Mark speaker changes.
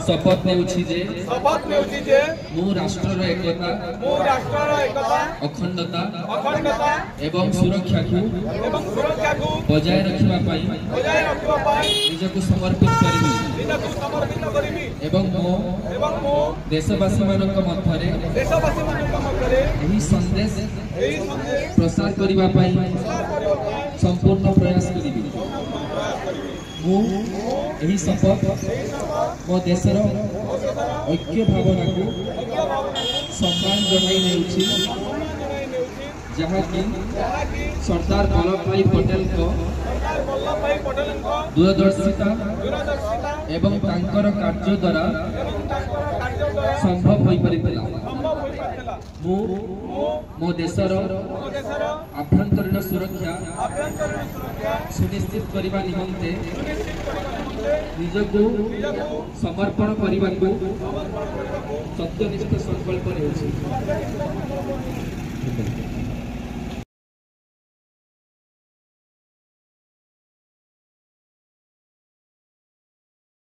Speaker 1: शपथ नेउछि जे मु राष्ट्रर एकता अखंडता एवं सुरक्षा को बजाय रखिबा पई निजको समर्पित करिबि एवं मो देशवासी मानक मध्यरे एही संदेश प्रसार करिबा पई संपूर्ण प्रयास करिबि। मु एही शपथ मो देशर ऐक्य भावना को सम्मान जनाई नेउछि जहाँकि सरदार वल्लभ भाई पटेल को दूरदर्शिता एवं तांकर कार्य द्वारा संभव हो पारिथिला। मो देशर आभ्यंतरीण सुरक्षा सुनिश्चित करने निमंते निजको समर्पण करने सत्यनिष्ठ संकल्प नेउछि।